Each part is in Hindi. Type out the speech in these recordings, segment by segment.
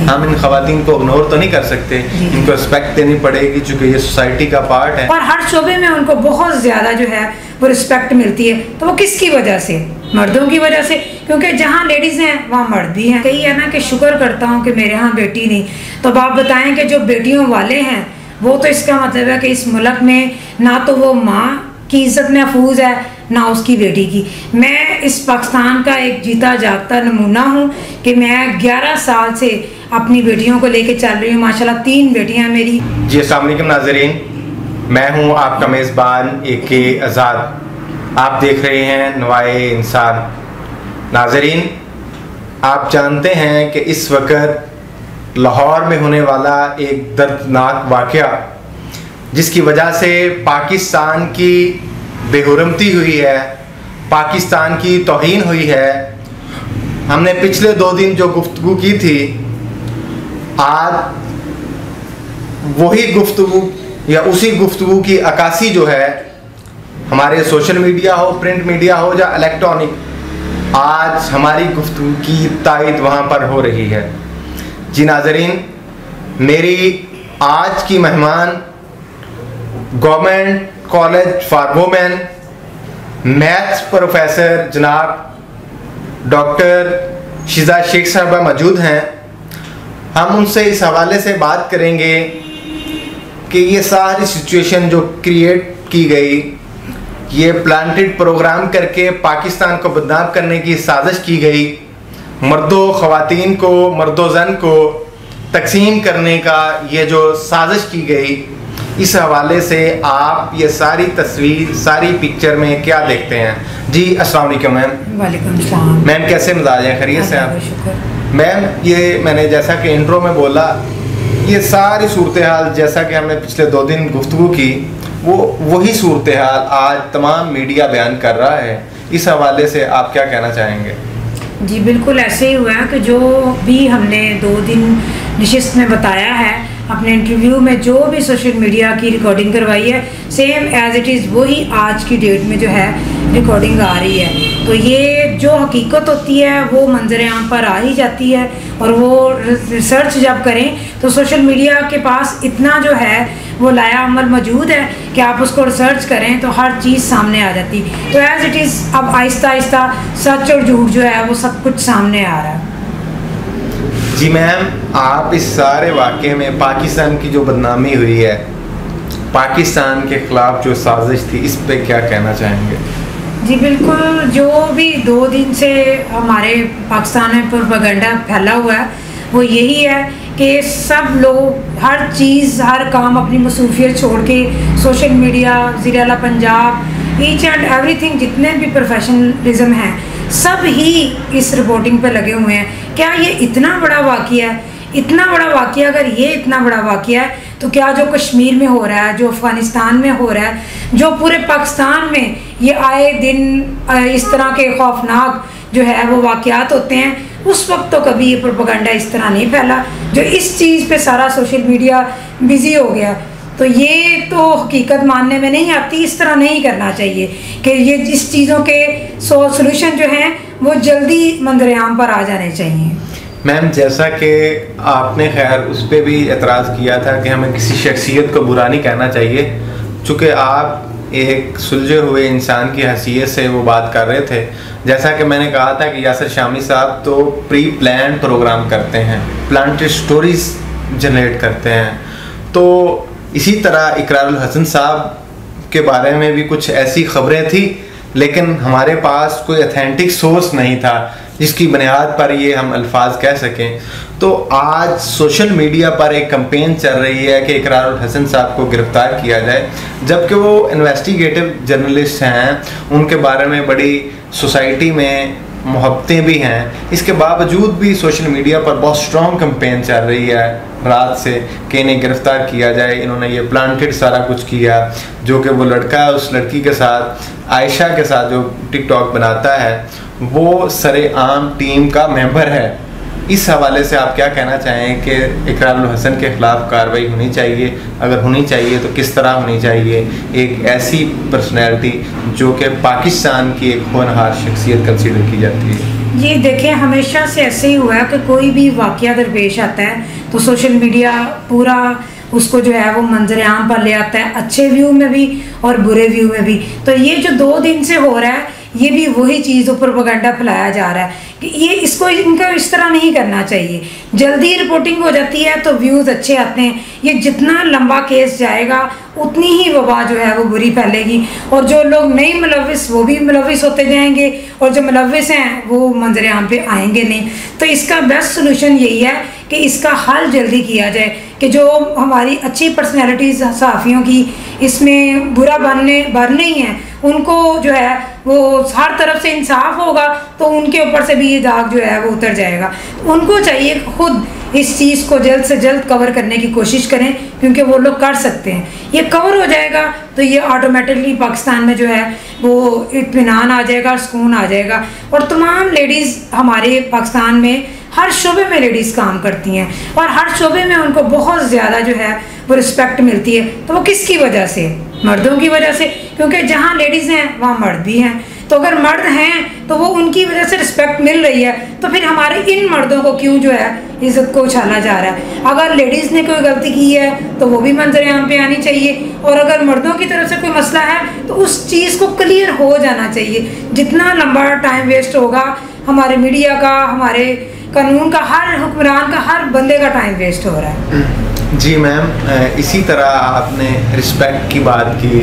हम इन खवातीन को इग्नोर तो नहीं कर सकते, इनको रिस्पेक्ट देनी पड़ेगी चूँकि ये सोसाइटी का पार्ट है और हर शोबे में उनको बहुत ज़्यादा जो है वो रिस्पेक्ट मिलती है। तो वो किसकी वजह से? मर्दों की वजह से, क्योंकि जहाँ लेडीज़ हैं वहाँ मर्द भी हैं। कही है ना कि शुक्र करता हूँ कि मेरे यहाँ बेटी नहीं। तो अब आप बताएं कि जो बेटियों वाले हैं वो तो इसका मतलब है कि इस मुल्क में ना तो वो माँ की इज्जत महफूज है ना उसकी बेटी की। मैं इस पाकिस्तान का एक जीता जागता नमूना हूँ कि मैं 11 साल से अपनी बेटियों को लेके चल रही हूँ। माशाल्लाह 3 बेटियाँ मेरी। जी अस्सलाम वालेकुम नाज़रीन, मैं हूँ आपका मेज़बान AK आज़ाद। आप देख रहे हैं नवाए इंसान। नाज़रीन, आप जानते हैं कि इस वक्त लाहौर में होने वाला एक दर्दनाक वाक़या जिसकी वजह से पाकिस्तान की बेहुरमती हुई है, पाकिस्तान की तौहीन हुई है। हमने पिछले 2 दिन जो गुफ्तगू की थी, आज वही गुफ्तगू या उसी गुफ्तगू की अक्कासी जो है हमारे सोशल मीडिया हो, प्रिंट मीडिया हो या इलेक्ट्रॉनिक, आज हमारी गुफ्तगू की तायद वहाँ पर हो रही है। जी नाज़रीन, मेरी आज की मेहमान government college for women maths professor जनाब डॉक्टर शिजा शेख साहबा मौजूद हैं। हम उनसे इस हवाले से बात करेंगे कि ये सारी सिचुएशन जो क्रिएट की गई, ये प्लांटेड प्रोग्राम करके पाकिस्तान को बदनाम करने की साजिश की गई, मर्दों ख़वातीन को, मर्दो ज़न को तकसीम करने का ये जो साजिश की गई, इस हवाले से आप ये सारी तस्वीर, सारी पिक्चर में क्या देखते हैं? जी अस्सलाम वालेकुम मैम। वालेकुम सलाम। मैम कैसे मिजाज हैं, खैरियत से आप? मैम ये मैंने जैसा कि इंट्रो में बोला, ये सारी सूरत हाल जैसा कि हमने पिछले 2 दिन गुफ्तगू की, वो वही सूरत हाल आज तमाम मीडिया बयान कर रहा है। इस हवाले से आप क्या कहना चाहेंगे? जी बिल्कुल ऐसे ही हुआ है कि जो भी हमने 2 दिन नशिस्त में बताया है, अपने इंटरव्यू में जो भी सोशल मीडिया की रिकॉर्डिंग करवाई है, सेम एज इट इज़ वही आज की डेट में जो है रिकॉर्डिंग आ रही है। तो ये जो हकीकत होती है वो मंजर आम पर आ ही जाती है। और वो रिसर्च जब करें तो सोशल मीडिया के पास इतना जो है वो लाया अमल मौजूद है कि आप उसको रिसर्च करें तो हर चीज़ सामने आ जाती। तो एज इट इज़ अब आहिस्ता आहिस्ता सच और झूठ जो है वो सब कुछ सामने आ रहा है। जी मैम, आप इस सारे वाक़े में पाकिस्तान की जो बदनामी हुई है, पाकिस्तान के ख़िलाफ़ जो साजिश थी, इस पे क्या कहना चाहेंगे? जी बिल्कुल, जो भी 2 दिन से हमारे पाकिस्तान में प्रोपेगेंडा फैला हुआ है वो यही है कि सब लोग हर चीज़, हर काम अपनी मसरूफियत छोड़ के सोशल मीडिया, ज़ीराला पंजाब, ईच एंड एवरीथिंग, जितने भी प्रोफेशनलिज्म हैं सब ही इस रिपोर्टिंग पे लगे हुए हैं। क्या ये इतना बड़ा वाक़या है? इतना बड़ा वाक़या, अगर ये इतना बड़ा वाक़या है तो क्या जो कश्मीर में हो रहा है, जो अफ़गानिस्तान में हो रहा है, जो पूरे पाकिस्तान में ये आए दिन इस तरह के खौफनाक जो है वो वाक़यात होते हैं, उस वक्त तो कभी ये प्रोपेगेंडा इस तरह नहीं फैला जो इस चीज़ पे सारा सोशल मीडिया बिज़ी हो गया। तो ये तो हकीकत मानने में नहीं आती। इस तरह नहीं करना चाहिए कि ये इस चीज़ों के सोल्यूशन जो हैं वो जल्दी मंजर-ए-आम पर आ जाने चाहिए। मैम जैसा कि आपने खैर उस पर भी एतराज़ किया था कि हमें किसी शख्सियत को बुरा नहीं कहना चाहिए, चूँकि आप एक सुलझे हुए इंसान की हैसियत से वो बात कर रहे थे। जैसा कि मैंने कहा था कि यासिर शामी साहब तो प्री प्लान प्रोग्राम करते हैं, प्लांटेड स्टोरीज जनरेट करते हैं। तो इसी तरह इकरारुल हसन साहब के बारे में भी कुछ ऐसी खबरें थी, लेकिन हमारे पास कोई ऑथेंटिक सोर्स नहीं था जिसकी बुनियाद पर ये हम अल्फाज कह सकें। तो आज सोशल मीडिया पर एक कैंपेन चल रही है कि इकरारुल हसन साहब को गिरफ़्तार किया जाए, जबकि वो इन्वेस्टिगेटिव जर्नलिस्ट हैं, उनके बारे में बड़ी सोसाइटी में मोहब्बतें भी हैं। इसके बावजूद भी सोशल मीडिया पर बहुत स्ट्रॉन्ग कैंपेन चल रही है रात से कि इन्हें गिरफ़्तार किया जाए। इन्होंने ये प्लांटेड सारा कुछ किया, जो कि वो लड़का है उस लड़की के साथ, आयशा के साथ, जो टिकटॉक बनाता है, वो सरेआम टीम का मेंबर है। इस हवाले से आप क्या कहना चाहें कि इकरारुल हसन के ख़िलाफ़ कार्रवाई होनी चाहिए? अगर होनी चाहिए तो किस तरह होनी चाहिए? एक ऐसी पर्सनैलिटी जो कि पाकिस्तान की एक होनहार शख्सियत कंसीडर की जाती है। ये देखें, हमेशा से ऐसे ही हुआ है कि कोई भी वाक़या दरपेश आता है तो सोशल मीडिया पूरा उसको जो है वो मंजरेआम पर ले आता है, अच्छे व्यू में भी और बुरे व्यू में भी। तो ये जो 2 दिन से हो रहा है, ये भी वही चीज़ प्रोपेगेंडा फैलाया जा रहा है कि ये इसको इनका इस तरह नहीं करना चाहिए। जल्दी रिपोर्टिंग हो जाती है तो व्यूज़ अच्छे आते हैं। ये जितना लंबा केस जाएगा उतनी ही वबा जो है वो बुरी फैलेगी, और जो लोग नहीं मुलविस वो भी मुलविस होते जाएंगे, और जो मुलविस हैं वो मंजरेआम पे आएंगे नहीं। तो इसका बेस्ट सोल्यूशन यही है कि इसका हल जल्दी किया जाए कि जो हमारी अच्छी पर्सनैलिटीज़ सहाफ़ियों की इसमें बुरा बन नहीं है, उनको जो है वो हर तरफ से इंसाफ होगा तो उनके ऊपर से भी ये दाग जो है वो उतर जाएगा। उनको चाहिए खुद इस चीज़ को जल्द से जल्द कवर करने की कोशिश करें, क्योंकि वो लोग कर सकते हैं। ये कवर हो जाएगा तो ये ऑटोमेटिकली पाकिस्तान में जो है वो इत्मीनान आ जाएगा, सुकून आ जाएगा। और तमाम लेडीज़ हमारे पाकिस्तान में हर शोबे में लेडीज़ काम करती हैं, और हर शोबे में उनको बहुत ज़्यादा जो है वो रिस्पेक्ट मिलती है। तो वो किसकी वजह से? मर्दों की वजह से, क्योंकि जहाँ लेडीज़ हैं वहाँ मर्द भी हैं। तो अगर मर्द हैं तो वो उनकी वजह से रिस्पेक्ट मिल रही है, तो फिर हमारे इन मर्दों को क्यों जो है इज़्ज़त को उछाला जा रहा है? अगर लेडीज़ ने कोई गलती की है तो वो भी मंजरेआम पे आनी चाहिए, और अगर मर्दों की तरफ से कोई मसला है तो उस चीज़ को क्लियर हो जाना चाहिए। जितना लंबा टाइम वेस्ट होगा हमारे मीडिया का, हमारे कानून का, हर हुक्मरान का, हर बंदे का टाइम वेस्ट हो रहा है। जी मैम, इसी तरह आपने रिस्पेक्ट की बात की।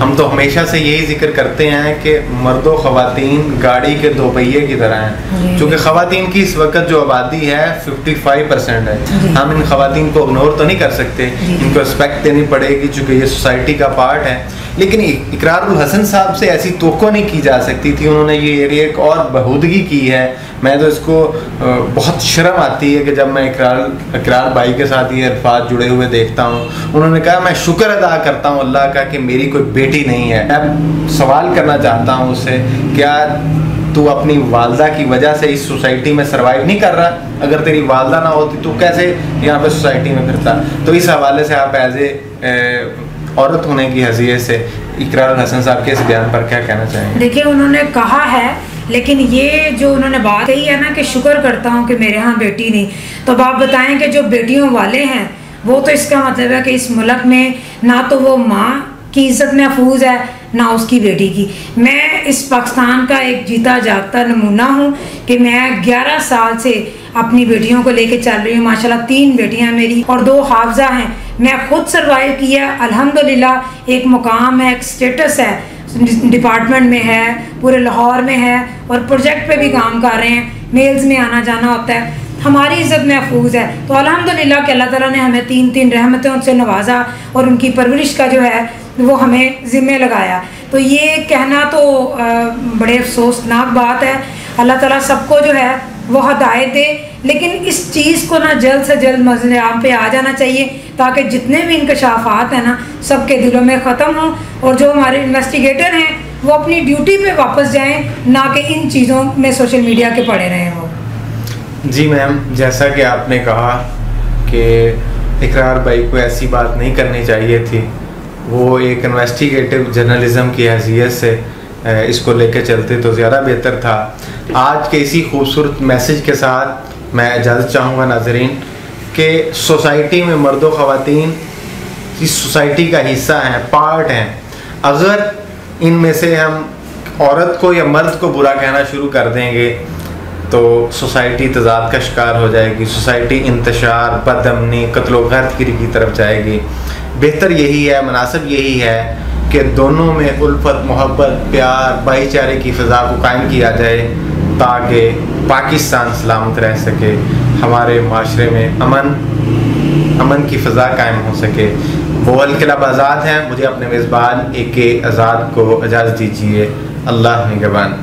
हम तो हमेशा से यही जिक्र करते हैं कि मर्दों ख़वातीन गाड़ी के 2 पहिए की तरह हैं, क्योंकि ख़वातीन की इस वक्त जो आबादी है 55% है। हम इन ख़वातीन को इग्नोर तो नहीं कर सकते, इनको रिस्पेक्ट देनी पड़ेगी चूँकि ये सोसाइटी का पार्ट है। लेकिन इकरारुल हसन साहब से ऐसी तवक्को नहीं की जा सकती थी। उन्होंने ये एक और बहूदगी की है। मैं तो इसको बहुत शर्म आती है कि जब मैं इकरार भाई के साथ ये अल्फाज जुड़े हुए देखता हूँ। उन्होंने कहा मैं शुक्र अदा करता हूँ अल्लाह का कि मेरी कोई बेटी नहीं है। मैं सवाल करना चाहता हूँ उससे, क्या तू अपनी वालदा की वजह से इस सोसाइटी में सर्वाइव नहीं कर रहा? अगर तेरी वालदा ना होती तो कैसे यहाँ पे सोसाइटी में फिरता? तो इस हवाले से आप एज ए औरत होने की हैसियत से इकरार हसन साहब के इस बयान पर क्या कहना चाहेंगे? देखिए, उन्होंने कहा है, लेकिन ये जो उन्होंने बात कही है ना कि शुक्र करता हूँ कि मेरे यहाँ बेटी नहीं, तो अब आप बताएं कि जो बेटियों वाले हैं वो तो इसका मतलब है कि इस मुल्क में ना तो वो माँ की इज़्ज़त महफूज है ना उसकी बेटी की। मैं इस पाकिस्तान का एक जीता जागता नमूना हूँ कि मैं 11 साल से अपनी बेटियों को लेके चल रही हूँ। माशाल्लाह 3 बेटियाँ मेरी और 2 हाफजा हैं। मैं खुद सर्वाइव किया अल्हम्दुलिल्लाह। एक मुकाम है, एक स्टेटस है, डिपार्टमेंट में है, पूरे लाहौर में है, और प्रोजेक्ट पे भी काम कर रहे हैं। मेल्स में आना जाना होता है, हमारी इज़्ज़त महफूज है। तो अल्हम्दुलिल्लाह कि अल्लाह ताला ने हमें 3 रहमतों से नवाजा और उनकी परवरिश का जो है वो हमें ज़िम्मे लगाया। तो ये कहना तो बड़े अफसोसनाक बात है। अल्लाह ताला सबको जो है वो हदायत दे, लेकिन इस चीज़ को ना जल्द से जल्द मंजरेआम पे आ जाना चाहिए ताकि जितने भी इंकशाफात हैं ना सबके दिलों में ख़त्म हों, और जो हमारे इन्वेस्टिगेटर हैं वो अपनी ड्यूटी पे वापस जाएं, ना कि इन चीज़ों में सोशल मीडिया के पड़े रहें वो। जी मैम, जैसा कि आपने कहा कि इकरार भाई को ऐसी बात नहीं करनी चाहिए थी, वो एक इन्वेस्टिगेटिव जर्नलिज़म की हैसियत से इसको लेकर चलते तो ज़्यादा बेहतर था। आज के इसी खूबसूरत मैसेज के साथ मैं इजाज़त चाहूँगा नाज़रीन कि सोसाइटी में मर्दो ख़वातीन इस सोसाइटी का हिस्सा हैं, पार्ट हैं। अगर इनमें से हम औरत को या मर्द को बुरा कहना शुरू कर देंगे तो सोसाइटी तज़ाद का शिकार हो जाएगी, सोसाइटी इंतशार, बदअमनी, कत्लो गर्दगिरी की तरफ जाएगी। बेहतर यही है, मुनासिब यही है कि दोनों में उल्फत, मोहब्बत, प्यार, भाईचारे की फ़िज़ा को कायम किया जाए ताकि पाकिस्तान सलामत रह सके, हमारे माशरे में अमन की फ़िज़ा कायम हो सके। वो अलकलब आज़ाद हैं। मुझे अपने मेज़बान AK आज़ाद को इजाज़त दीजिए। अल्लाह निगहबान।